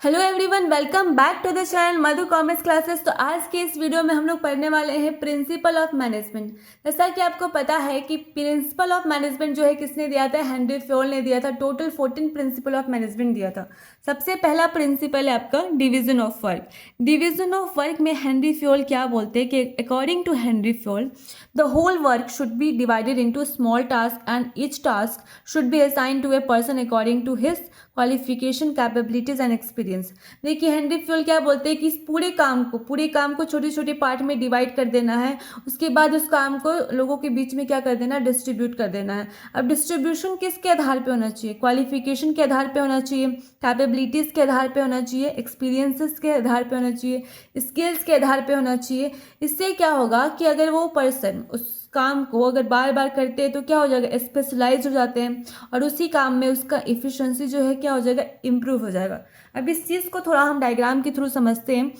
Hello everyone, welcome back to the channel Madhu commerce classes. तो आज के इस वीडियो में हम लोग पढ़ने वाले हैं प्रिंसिपल ऑफ मैनेजमेंट। जैसा कि आपको पता है कि प्रिंसिपल ऑफ मैनेजमेंट जो है किसने दिया था, हेनरी फ्योल ने दिया था। टोटल 14 प्रिंसिपल ऑफ मैनेजमेंट दिया था। सबसे पहला प्रिंसिपल है आपका division of work. Division of work में हेनरी फ्योल क्या बोलते हैं कि according to Henri Fayol the whole work should be divided into small task and each task should be assign to a person according to his qualification, capabilities and experience. देखिए Henri Fayol क्या बोलते हैं कि इस पूरे काम को छोटे छोटे पार्ट में डिवाइड कर देना है। उसके बाद उस काम को लोगों के बीच में क्या कर देना है, डिस्ट्रीब्यूट कर देना है। अब डिस्ट्रीब्यूशन किसके आधार पे होना चाहिए? क्वालिफिकेशन के आधार पे होना चाहिए, कैपेबिलिटीज के आधार पे होना चाहिए, एक्सपीरियंसेस के आधार पे होना चाहिए, स्किल्स के आधार पे होना चाहिए। इससे क्या होगा कि अगर वो पर्सन उस काम को अगर बार बार करते हैं तो क्या हो जाएगा, स्पेशलाइज हो जाते हैं और उसी काम में उसका इफिशिएंसी जो है क्या हो जाएगा, इम्प्रूव हो जाएगा। अब इस चीज़ को थोड़ा हम डायग्राम के थ्रू समझते हैं।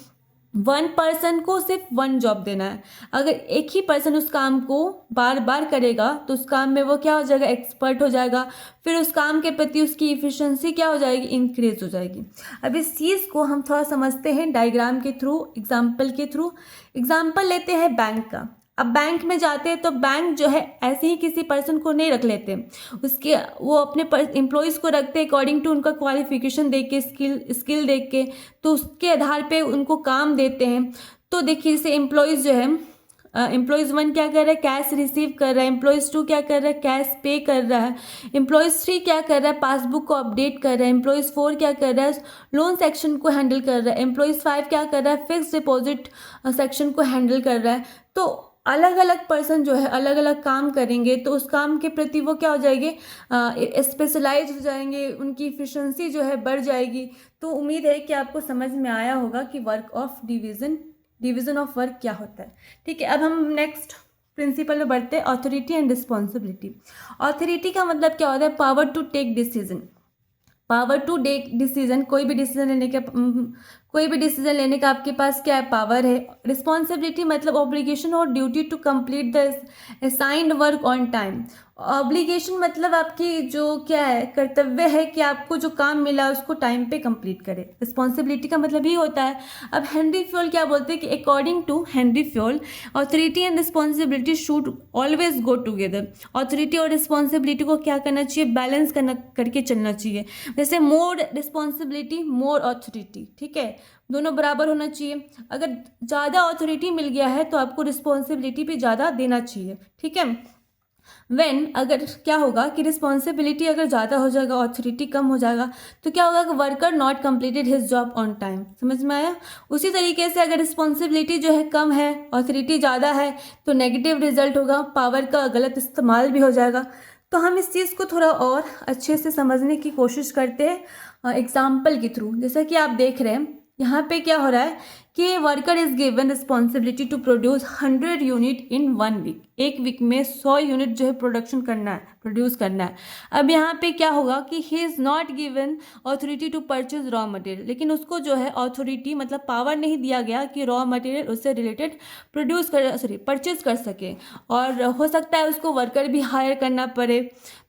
वन पर्सन को सिर्फ वन जॉब देना है। अगर एक ही पर्सन उस काम को बार बार करेगा तो उस काम में वो क्या हो जाएगा, एक्सपर्ट हो जाएगा। फिर उस काम के प्रति उसकी इफिशिएंसी क्या हो जाएगी, इंक्रीज हो जाएगी। अब इस चीज़ को हम थोड़ा समझते हैं डायग्राम के थ्रू, एग्जाम्पल के थ्रू। एग्जाम्पल लेते हैं बैंक का। अब बैंक में जाते हैं तो बैंक जो है ऐसे ही किसी पर्सन को नहीं रख लेते, उसके वो अपने एम्प्लॉयज़ को रखते हैं अकॉर्डिंग टू उनका क्वालिफिकेशन देख के, स्किल देख के। तो उसके आधार पे उनको काम देते हैं। तो देखिए जैसे एम्प्लॉयज़ जो है, एम्प्लॉयज़ वन क्या कर रहा है, कैश रिसीव कर रहा है। एम्प्लॉयज़ टू क्या कर रहा है, कैश पे कर रहा है। एम्प्लॉयज़ थ्री क्या कर रहा है, पासबुक को अपडेट कर रहा है। एम्प्लॉयज़ फोर क्या कर रहा है, लोन सेक्शन को हैंडल कर रहा है। एम्प्लॉयज़ फाइव क्या कर रहा है, फिक्स डिपॉजिट सेक्शन को हैंडल कर रहा है। तो अलग अलग पर्सन जो है अलग अलग काम करेंगे तो उस काम के प्रति वो क्या हो जाएंगे, स्पेशलाइज हो जाएंगे, उनकी इफिशिएंसी जो है बढ़ जाएगी। तो उम्मीद है कि आपको समझ में आया होगा कि work of division of work क्या होता है। ठीक है, अब हम नेक्स्ट प्रिंसिपल में बढ़ते हैं, अथॉरिटी एंड रिस्पॉन्सिबिलिटी। अथॉरिटी का मतलब क्या होता है, power to take decision. Power to take decision, कोई भी डिसीजन लेने का आपके पास क्या है, पावर है। रिस्पॉन्सिबिलिटी मतलब ऑब्लिगेशन और duty to complete the assigned work on time. Obligation मतलब आपकी जो क्या है, कर्तव्य है कि आपको जो काम मिला उसको टाइम पे कंप्लीट करें। रिस्पॉन्सिबिलिटी का मतलब ही होता है। अब हेनरी फ्योल क्या बोलते हैं कि according to Henri Fayol authority and responsibility should always go together. Authority और रिस्पॉन्सिबिलिटी को क्या करना चाहिए, बैलेंस करके चलना चाहिए। जैसे मोर रिस्पॉन्सिबिलिटी मोर ऑथोरिटी, ठीक है, दोनों बराबर होना चाहिए। अगर ज़्यादा ऑथोरिटी मिल गया है तो आपको रिस्पॉन्सिबिलिटी भी ज़्यादा देना चाहिए, ठीक है। वेन अगर क्या होगा कि रिस्पॉन्सिबिलिटी अगर ज़्यादा हो जाएगा, ऑथोरिटी कम हो जाएगा, तो क्या होगा कि worker not completed his job on time. समझ में आया? उसी तरीके से अगर रिस्पॉन्सिबिलिटी जो है कम है, ऑथोरिटी ज़्यादा है, तो नेगेटिव रिजल्ट होगा, पावर का गलत इस्तेमाल भी हो जाएगा। तो हम इस चीज़ को थोड़ा और अच्छे से समझने की कोशिश करते हैं एग्जाम्पल के थ्रू। जैसा कि आप देख रहे हैं यहाँ पे क्या हो रहा है कि worker is given responsibility to produce 100 unit in 1 week. एक वीक में 100 यूनिट जो है प्रोड्यूस करना है। अब यहाँ पे क्या होगा कि he is not given authority to purchase raw material, लेकिन उसको जो है ऑथोरिटी मतलब पावर नहीं दिया गया कि रॉ मटेरियल उससे रिलेटेड परचेज कर सके। और हो सकता है उसको वर्कर भी हायर करना पड़े,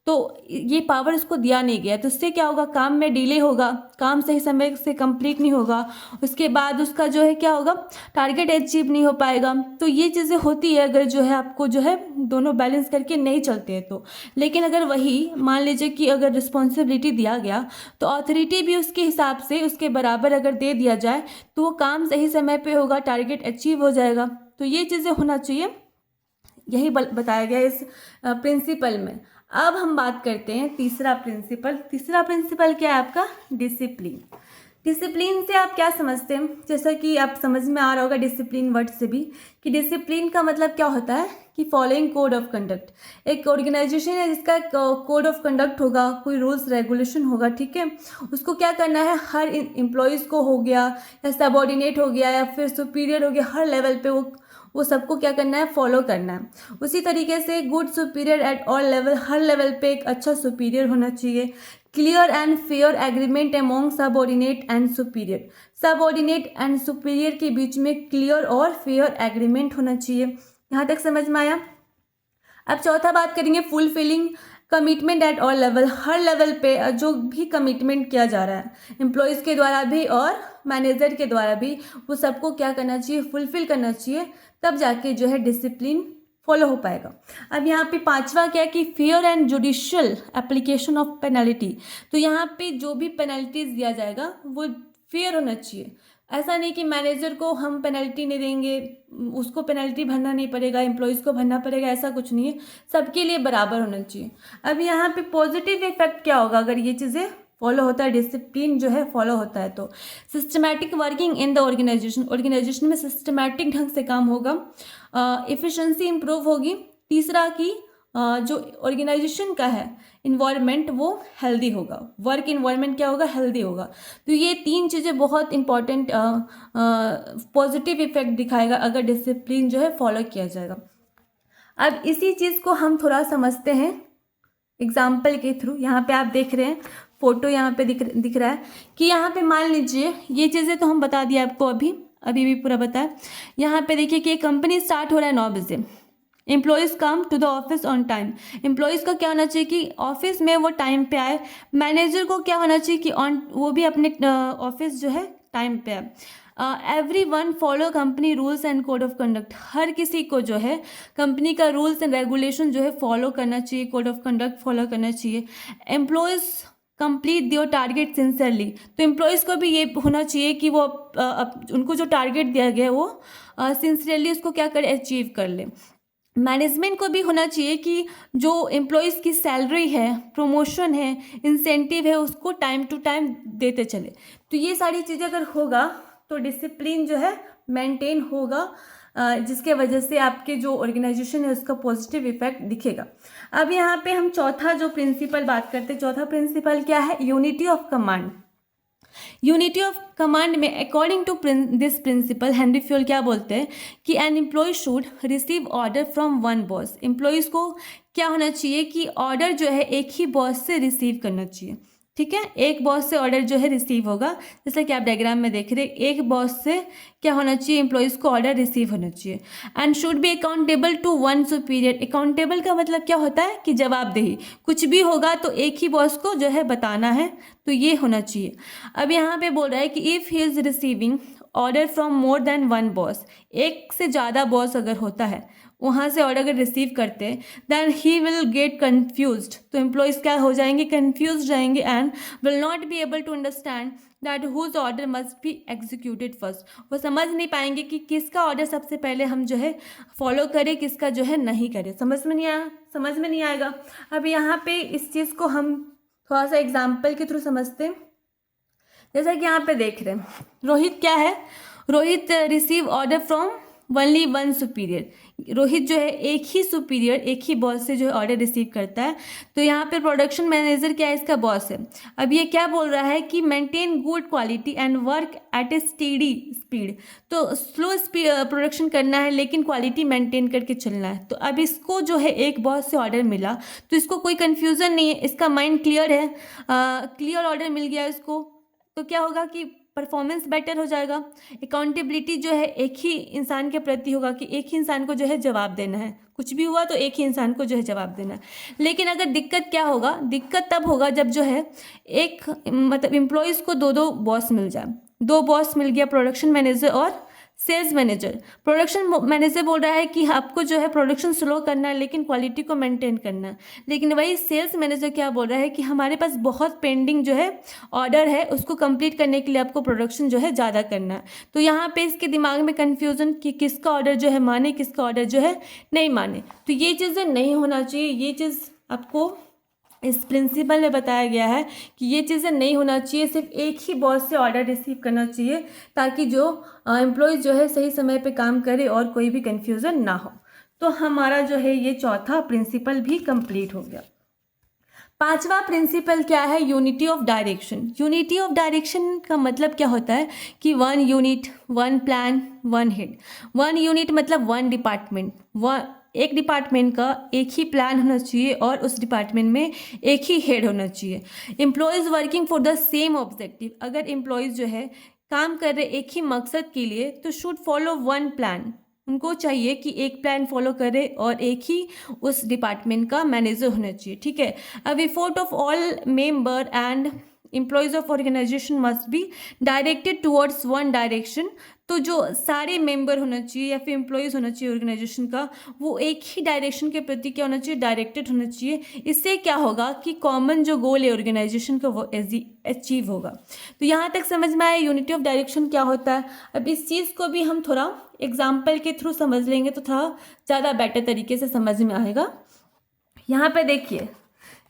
तो ये पावर उसको दिया नहीं गया। तो इससे क्या होगा, काम में डिले होगा, काम सही समय से कंप्लीट नहीं होगा। उसके बाद उसका जो है क्या होगा, टारगेट अचीव नहीं हो पाएगा। तो ये चीज़ें होती है अगर जो है आपको जो है दोनों बैलेंस करके नहीं चलते हैं तो। लेकिन अगर वही मान लीजिए कि अगर रिस्पॉन्सिबिलिटी दिया गया तो ऑथोरिटी भी उसके हिसाब से उसके बराबर अगर दे दिया जाए तो वो काम सही समय पे होगा, टारगेट अचीव हो जाएगा। तो ये चीज़ें होना चाहिए, यही बताया गया इस प्रिंसिपल में। अब हम बात करते हैं तीसरा प्रिंसिपल। तीसरा प्रिंसिपल क्या है आपका, डिसिप्लिन। डिसिप्लिन से आप क्या समझते हैं? जैसा कि आप समझ में आ रहा होगा डिसिप्लिन वर्ड से भी कि डिसिप्लिन का मतलब क्या होता है कि फॉलोइंग कोड ऑफ कंडक्ट। एक ऑर्गेनाइजेशन है जिसका कोड ऑफ कंडक्ट होगा, कोई रूल्स रेगुलेशन होगा, ठीक है। उसको क्या करना है, हर एम्प्लॉयज़ को हो गया या सबऑर्डिनेट हो गया या फिर सुपीरियर हो गया, हर लेवल पे वो सबको क्या करना है, फॉलो करना है। उसी तरीके से good superior at all level, her level पे एक अच्छा सुपीरियर होना चाहिए। Clear and fair agreement among subordinate and superior, subordinate and superior के बीच में क्लियर और फेयर एग्रीमेंट होना चाहिए। यहाँ तक समझ में आया? अब चौथा बात करेंगे fulfilling commitment at all level, her level पे जो भी कमिटमेंट किया जा रहा है एम्प्लॉयज़ के द्वारा भी और मैनेजर के द्वारा भी, वो सबको क्या करना चाहिए, फुलफिल करना चाहिए, तब जाके जो है डिसिप्लिन फॉलो हो पाएगा। अब यहाँ पे पांचवा क्या है कि fair and judicial application of penalty. तो यहाँ पे जो भी पेनल्टीज दिया जाएगा वो फेयर होना चाहिए। ऐसा नहीं कि मैनेजर को हम पेनल्टी नहीं देंगे, उसको पेनल्टी भरना नहीं पड़ेगा, एम्प्लॉयज़ को भरना पड़ेगा, ऐसा कुछ नहीं है, सबके लिए बराबर होना चाहिए। अब यहाँ पे पॉजिटिव इफेक्ट क्या होगा अगर ये चीज़ें फॉलो होता है, डिसिप्लिन जो है फॉलो होता है तो systematic working in the organisation में सिस्टमैटिक ढंग से काम होगा, एफिशिएंसी इंप्रूव होगी। तीसरा कि जो ऑर्गेनाइजेशन का है इन्वायरमेंट वो हेल्दी होगा, वर्क इन्वायरमेंट क्या होगा, हेल्दी होगा। तो ये तीन चीज़ें बहुत इंपॉर्टेंट पॉजिटिव इफेक्ट दिखाएगा अगर डिसिप्लिन जो है फॉलो किया जाएगा। अब इसी चीज़ को हम थोड़ा समझते हैं एग्जाम्पल के थ्रू। यहाँ पे आप देख रहे हैं फोटो, यहाँ पे दिख रहा है कि यहाँ पे मान लीजिए ये चीज़ें तो हम बता दिए आपको, अभी भी पूरा बताया। यहाँ पे देखिए कि कंपनी स्टार्ट हो रहा है 9 बजे, employees come to the office on time. Employees का क्या होना चाहिए कि ऑफिस में वो टाइम पे आए। मैनेजर को क्या होना चाहिए कि वो भी अपने ऑफिस जो है टाइम पे आए। Every one follow company rules and code of conduct. हर किसी को जो है कंपनी का रूल्स एंड रेगुलेशन जो है फॉलो करना चाहिए, कोड ऑफ कंडक्ट फॉलो करना चाहिए। Employees complete their target sincerely. तो एम्प्लॉयज़ को भी ये होना चाहिए कि वो उनको जो टारगेट दिया गया है वो सिंसियरली उसको क्या करे, अचीव कर ले। मैनेजमेंट को भी होना चाहिए कि जो एम्प्लॉयज़ की सैलरी है, प्रमोशन है, इंसेंटिव है, उसको टाइम टू टाइम देते चले। तो ये सारी चीज़ें अगर होगा तो डिसिप्लिन जो है मेंटेन होगा, जिसके वजह से आपके जो ऑर्गेनाइजेशन है उसका पॉजिटिव इफेक्ट दिखेगा। अब यहाँ पे हम चौथा जो प्रिंसिपल बात करते हैं, चौथा प्रिंसिपल क्या है, unity of command. Unity of command में according to this principle Henri Fayol क्या बोलते हैं कि an employee should receive order from one boss. Employees को क्या होना चाहिए कि ऑर्डर जो है एक ही बॉस से रिसीव करना चाहिए। ठीक है, एक बॉस से ऑर्डर जो है रिसीव होगा, जैसा कि आप डायग्राम में देख रहे हैं, एक बॉस से क्या होना चाहिए, एम्प्लॉयज़ को ऑर्डर रिसीव होना चाहिए। And should be accountable to one superior. Accountable का मतलब क्या होता है कि जवाबदेही, कुछ भी होगा तो एक ही बॉस को जो है बताना है, तो ये होना चाहिए। अब यहाँ पे बोल रहा है कि if he is receiving order from more than one boss, एक से ज़्यादा बॉस अगर होता है, वहाँ से ऑर्डर अगर रिसीव करते हैं, then he will get confused. तो एम्प्लॉयज़ क्या हो जाएंगे, कन्फ्यूज जाएंगे and will not be able to understand that whose order must be executed first. वो समझ नहीं पाएंगे कि किसका ऑर्डर सबसे पहले हम जो है फॉलो करें, किसका जो है नहीं करें, समझ में नहीं आएगा। अब यहाँ पे इस चीज़ को हम थोड़ा सा एग्जाम्पल के थ्रू समझते हैं। जैसा कि यहाँ पे देख रहे हैं, रोहित क्या है, Rohit receive order from only one superior. Rohit जो है एक ही सुपीरियर, एक ही बॉस से जो है ऑर्डर रिसीव करता है। तो यहाँ पे प्रोडक्शन मैनेजर क्या है, इसका बॉस है। अब ये क्या बोल रहा है कि maintain good quality and work at A steady speed. तो स्लो प्रोडक्शन करना है लेकिन क्वालिटी मेंटेन करके चलना है। तो अब इसको जो है एक बॉस से ऑर्डर मिला तो इसको कोई कन्फ्यूज़न नहीं है, इसका माइंड क्लियर है, क्लियर ऑर्डर मिल गया इसको, तो क्या होगा कि परफॉर्मेंस बेटर हो जाएगा। अकाउंटेबिलिटी जो है एक ही इंसान के प्रति होगा कि एक ही इंसान को जो है जवाब देना है, कुछ भी हुआ तो एक ही इंसान को जो है जवाब देना है। लेकिन अगर दिक्कत क्या होगा, दिक्कत तब होगा जब जो है एक मतलब एम्प्लॉयज़ को दो बॉस मिल जाए। दो बॉस मिल गया, प्रोडक्शन मैनेजर और सेल्स मैनेजर। प्रोडक्शन मैनेजर बोल रहा है कि आपको जो है प्रोडक्शन स्लो करना है लेकिन क्वालिटी को मेंटेन करना है। लेकिन वही सेल्स मैनेजर क्या बोल रहा है कि हमारे पास बहुत पेंडिंग जो है ऑर्डर है, उसको कंप्लीट करने के लिए आपको प्रोडक्शन जो है ज़्यादा करना है। तो यहाँ पे इसके दिमाग में कन्फ्यूज़न कि किसका ऑर्डर जो है माने, किसका ऑर्डर जो है नहीं माने। तो ये चीज़ें नहीं होना चाहिए, ये चीज़ आपको इस प्रिंसिपल में बताया गया है कि ये चीज़ें नहीं होना चाहिए, सिर्फ एक ही बॉस से ऑर्डर रिसीव करना चाहिए ताकि जो एम्प्लॉयज़ जो है सही समय पे काम करे और कोई भी कन्फ्यूज़न ना हो। तो हमारा जो है ये चौथा प्रिंसिपल भी कंप्लीट हो गया। पांचवा प्रिंसिपल क्या है, unity of direction. Unity of direction का मतलब क्या होता है कि one unit, one plan, one head. One unit मतलब वन डिपार्टमेंट, एक डिपार्टमेंट का एक ही प्लान होना चाहिए और उस डिपार्टमेंट में एक ही हेड होना चाहिए। Employees working for the same objective. अगर एम्प्लॉयज़ जो है काम कर रहे एक ही मकसद के लिए तो शुड फॉलो वन प्लान। उनको चाहिए कि एक प्लान फॉलो करे और एक ही उस डिपार्टमेंट का मैनेजर होना चाहिए, ठीक है। अब effort of all member and employees of organisation must be directed towards one direction. तो जो सारे मेंबर होना चाहिए या फिर एम्प्लॉयज़ होना चाहिए ऑर्गेनाइजेशन का, वो एक ही डायरेक्शन के प्रति क्या होना चाहिए, डायरेक्टेड होना चाहिए। इससे क्या होगा कि कॉमन जो गोल है ऑर्गेनाइजेशन का वो अचीव होगा। तो यहाँ तक समझ में आया यूनिटी ऑफ डायरेक्शन क्या होता है। अब इस चीज़ को भी हम थोड़ा एग्जाम्पल के थ्रू समझ लेंगे तो थोड़ा ज़्यादा बेटर तरीके से समझ में आएगा। यहाँ पे देखिए,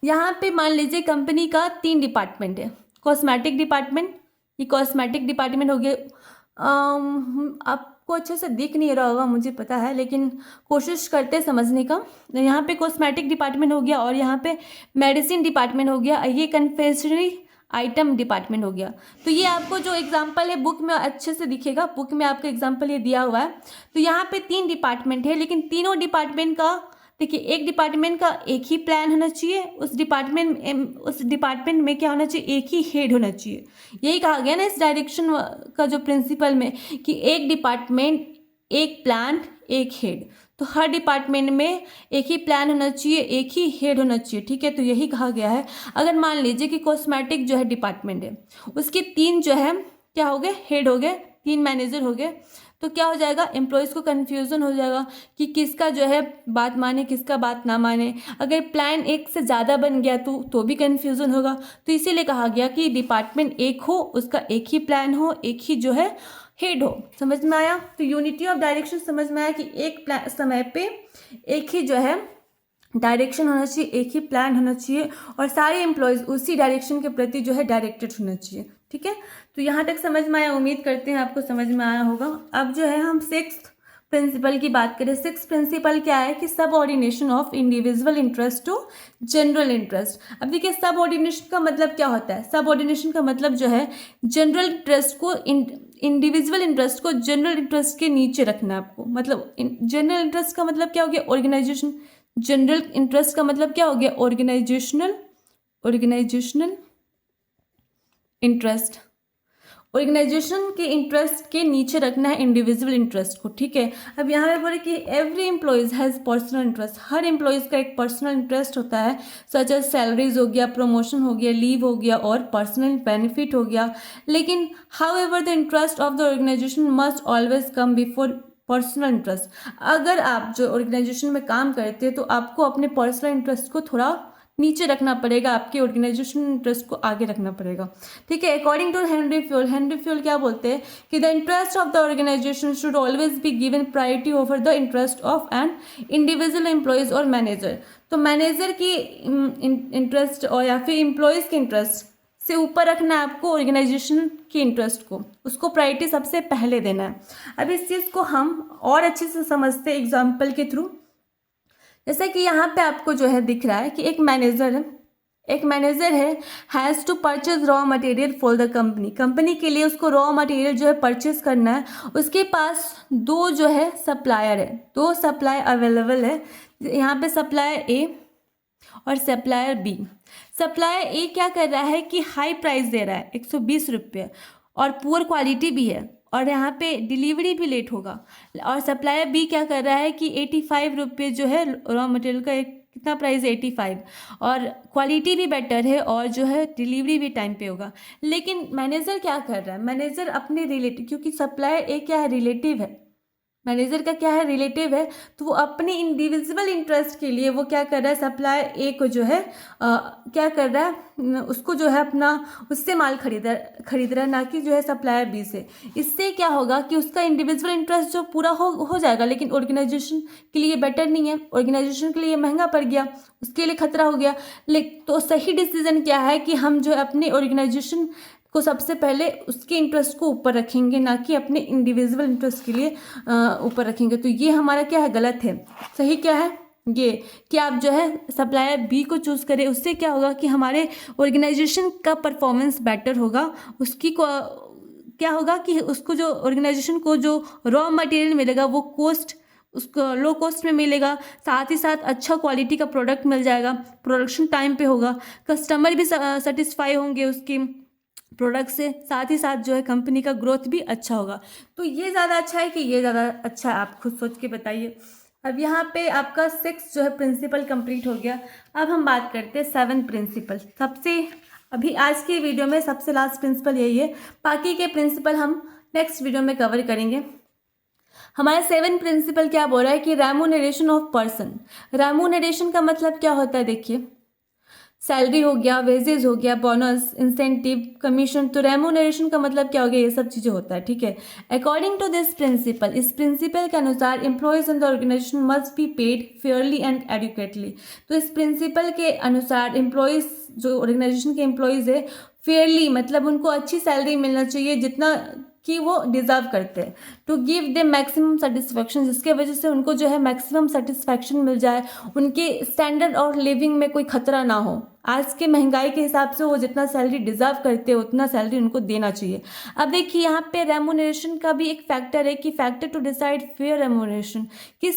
यहाँ पे मान लीजिए कंपनी का 3 डिपार्टमेंट है। कॉस्मेटिक डिपार्टमेंट, ये कॉस्मेटिक डिपार्टमेंट हो गया। आपको अच्छे से दिख नहीं रहा होगा मुझे पता है, लेकिन कोशिश करते समझने का। यहाँ पे कॉस्मेटिक डिपार्टमेंट हो गया और यहाँ पे मेडिसिन डिपार्टमेंट हो गया, ये कन्फेक्शनरी आइटम डिपार्टमेंट हो गया। तो ये आपको जो एग्जांपल है बुक में अच्छे से दिखेगा, बुक में आपको एग्जांपल ये दिया हुआ है। तो यहाँ पे 3 डिपार्टमेंट है, लेकिन तीनों डिपार्टमेंट का देखिए, एक डिपार्टमेंट का एक ही प्लान होना चाहिए, उस डिपार्टमेंट में क्या होना चाहिए, एक ही हेड होना चाहिए। यही कहा गया ना इस डायरेक्शन का जो प्रिंसिपल में कि एक डिपार्टमेंट, एक प्लान, एक हेड। तो हर डिपार्टमेंट में एक ही प्लान होना चाहिए, एक ही हेड होना चाहिए, ठीक है। तो यही कहा गया है। अगर मान लीजिए कि कॉस्मेटिक जो है डिपार्टमेंट है, उसके 3 जो है क्या हो गए, हेड हो गए, 3 मैनेजर हो गए। तो क्या हो जाएगा, एम्प्लॉयज़ को कन्फ्यूज़न हो जाएगा कि किसका जो है बात माने, किसका बात ना माने। अगर प्लान एक से ज़्यादा बन गया तो भी कन्फ्यूज़न होगा। तो इसीलिए कहा गया कि डिपार्टमेंट एक हो, उसका एक ही प्लान हो, एक ही जो है हेड हो। समझ में आया। तो यूनिटी ऑफ डायरेक्शन समझ में आया कि एक समय पे एक ही जो है डायरेक्शन होना चाहिए, एक ही प्लान होना चाहिए और सारे एम्प्लॉयज़ उसी डायरेक्शन के प्रति जो है डायरेक्टेड होना चाहिए, ठीक है। तो यहाँ तक समझ में आया, उम्मीद करते हैं आपको समझ में आया होगा। अब जो है हम 6th प्रिंसिपल की बात करें। 6th प्रिंसिपल क्या है कि subordination of individual interest to general interest. अब देखिए, सबऑर्डिनेशन का मतलब क्या होता है। सबऑर्डिनेशन का मतलब जो है जनरल इंटरेस्ट को इंडिविजुअल इंटरेस्ट को जनरल इंटरेस्ट के नीचे रखना आपको। मतलब जनरल इंटरेस्ट का मतलब क्या हो गया, ऑर्गेनाइजेशन। जनरल इंटरेस्ट का मतलब क्या हो गया, ऑर्गेनाइजेशनल इंटरेस्ट। ऑर्गेनाइजेशन के इंटरेस्ट के नीचे रखना है इंडिविजुअल इंटरेस्ट को, ठीक है। अब यहाँ पे बोले कि every employees has personal interest. Her employees का एक पर्सनल इंटरेस्ट होता है, सच एज सैलरीज हो गया, प्रमोशन हो गया, लीव हो गया और पर्सनल बेनिफिट हो गया। लेकिन however the interest of the organisation must always come before personal interest. अगर आप जो ऑर्गेनाइजेशन में काम करते हैं तो आपको अपने पर्सनल इंटरेस्ट को थोड़ा नीचे रखना पड़ेगा, आपके ऑर्गेनाइजेशन इंटरेस्ट को आगे रखना पड़ेगा, ठीक है। अकॉर्डिंग टू हेनरी फ्यूल क्या बोलते हैं कि the interest of the organisation should always be given priority over the interest of an individual employees और मैनेजर। तो मैनेजर की इंटरेस्ट और या फिर एम्प्लॉयज़ के इंटरेस्ट से ऊपर रखना है आपको ऑर्गेनाइजेशन के इंटरेस्ट को, उसको प्रायोरिटी सबसे पहले देना है। अब इस चीज़ को हम और अच्छे से समझते हैं एग्जाम्पल के थ्रू। जैसे कि यहाँ पे आपको जो है दिख रहा है कि एक मैनेजर है has to purchase raw material for the company के लिए उसको रॉ मटेरियल जो है परचेज करना है। उसके पास 2 जो है सप्लायर है, 2 सप्लाई अवेलेबल है। यहाँ पे सप्लायर ए और सप्लायर बी। सप्लायर ए क्या कर रहा है कि हाई प्राइस दे रहा है 120 रुपये और पुअर क्वालिटी भी है और यहाँ पे डिलीवरी भी लेट होगा। और सप्लायर बी क्या कर रहा है कि 85 रुपये जो है रॉ मटेरियल का कितना प्राइस है 85 और क्वालिटी भी बेटर है और जो है डिलीवरी भी टाइम पे होगा। लेकिन मैनेजर क्या कर रहा है, मैनेजर अपने रिलेटिव, क्योंकि सप्लायर ए क्या है, रिलेटिव है, मैनेजर का क्या है, रिलेटिव है, तो वो अपने इंडिविजुअल इंटरेस्ट के लिए वो क्या कर रहा है, सप्लायर ए को जो है क्या कर रहा है, उसको जो है अपना उससे माल खरीद रहा है, ना कि जो है सप्लायर बी से। इससे क्या होगा कि उसका इंडिविजुअल इंटरेस्ट जो पूरा हो जाएगा, लेकिन ऑर्गेनाइजेशन के लिए बेटर नहीं है, ऑर्गेनाइजेशन के लिए महंगा पड़ गया, उसके लिए खतरा हो गया। तो सही डिसीजन क्या है कि हम जो अपने ऑर्गेनाइजेशन को सबसे पहले उसके इंटरेस्ट को ऊपर रखेंगे, ना कि अपने इंडिविजुअल इंटरेस्ट के लिए ऊपर रखेंगे। तो ये हमारा क्या है, गलत है। सही क्या है ये कि आप जो है सप्लायर बी को चूज़ करें। उससे क्या होगा कि हमारे ऑर्गेनाइजेशन का परफॉर्मेंस बेटर होगा। उसकी को क्या होगा कि उसको जो ऑर्गेनाइजेशन को जो रॉ मटेरियल मिलेगा वो उसको लो कॉस्ट में मिलेगा, साथ ही साथ अच्छा क्वालिटी का प्रोडक्ट मिल जाएगा, प्रोडक्शन टाइम पे होगा, कस्टमर भी सेटिस्फाई होंगे उसकी प्रोडक्ट से, साथ ही साथ जो है कंपनी का ग्रोथ भी अच्छा होगा। तो ये ज़्यादा अच्छा है कि ये ज़्यादा अच्छा है, आप खुद सोच के बताइए। अब यहाँ पे आपका 6 जो है प्रिंसिपल कंप्लीट हो गया। अब हम बात करते हैं 7 प्रिंसिपल। सबसे अभी आज की वीडियो में सबसे लास्ट प्रिंसिपल यही है, बाकी के प्रिंसिपल हम नेक्स्ट वीडियो में कवर करेंगे। हमारा 7 प्रिंसिपल क्या बोल रहा है कि रेम्यूनरेशन ऑफ पर्सन। रेम्यूनरेशन का मतलब क्या होता है, देखिए सैलरी हो गया, वेजेस हो गया, बोनस, इंसेंटिव, कमीशन। तो रेम्यूनरेशन का मतलब क्या हो गया, ये सब चीज़ें होता है, ठीक है। अकॉर्डिंग टू दिस प्रिंसिपल, इस प्रिंसिपल के अनुसार employees in the organisation must be paid fairly and adequately. तो इस प्रिंसिपल के अनुसार एम्प्लॉयज, जो ऑर्गेनाइजेशन के एम्प्लॉयज है, फेयरली मतलब उनको अच्छी सैलरी मिलना चाहिए जितना कि वो डिज़र्व करते हैं। To give they maximum satisfaction, जिसके वजह से उनको जो है मैक्सिमम सेटिस्फैक्शन मिल जाए, उनके स्टैंडर्ड और लिविंग में कोई खतरा ना हो। आज के महंगाई के हिसाब से वो जितना सैलरी डिज़र्व करते हैं उतना सैलरी उनको देना चाहिए। अब देखिए यहाँ पे रेम्यूनरेशन का भी एक फैक्टर है कि factor to decide fair remuneration, किस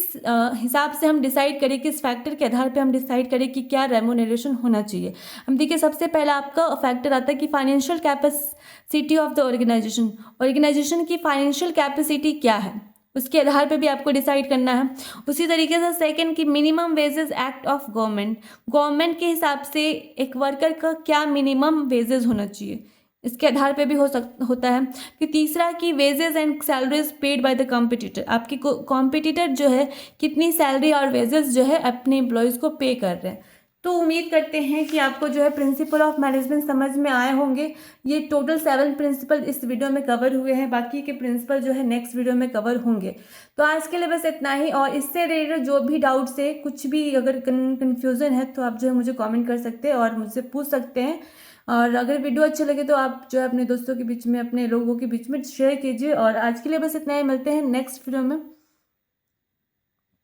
हिसाब से हम डिसाइड करें, किस फैक्टर के आधार पे हम डिसाइड करें कि क्या रेम्यूनरेशन होना चाहिए। हम देखिए सबसे पहला आपका फैक्टर आता है कि financial capacity of the organisation. Organisation की फाइनेंशियल कैपेसिटी क्या है, उसके आधार पे भी आपको डिसाइड करना है। उसी तरीके से सेकंड की minimum wages act of government. Government के हिसाब से एक वर्कर का क्या मिनिमम वेजेस होना चाहिए, इसके आधार पे भी होता है। कि तीसरा की wages and salaries paid by the competitor. आपकी कॉम्पिटिटर जो है कितनी सैलरी और वेजेस जो है अपने एम्प्लॉयज़ को पे कर रहे हैं। तो उम्मीद करते हैं कि आपको जो है प्रिंसिपल ऑफ मैनेजमेंट समझ में आए होंगे। ये टोटल 7 प्रिंसिपल इस वीडियो में कवर हुए हैं, बाकी के प्रिंसिपल जो है नेक्स्ट वीडियो में कवर होंगे। तो आज के लिए बस इतना ही, और इससे रिलेटेड जो भी डाउट्स है, कुछ भी अगर कन्फ्यूज़न है तो आप जो है मुझे कमेंट कर सकते हैं और मुझसे पूछ सकते हैं। और अगर वीडियो अच्छे लगे तो आप जो है अपने दोस्तों के बीच में, अपने लोगों के बीच में शेयर कीजिए। और आज के लिए बस इतना ही, मिलते हैं नेक्स्ट वीडियो में।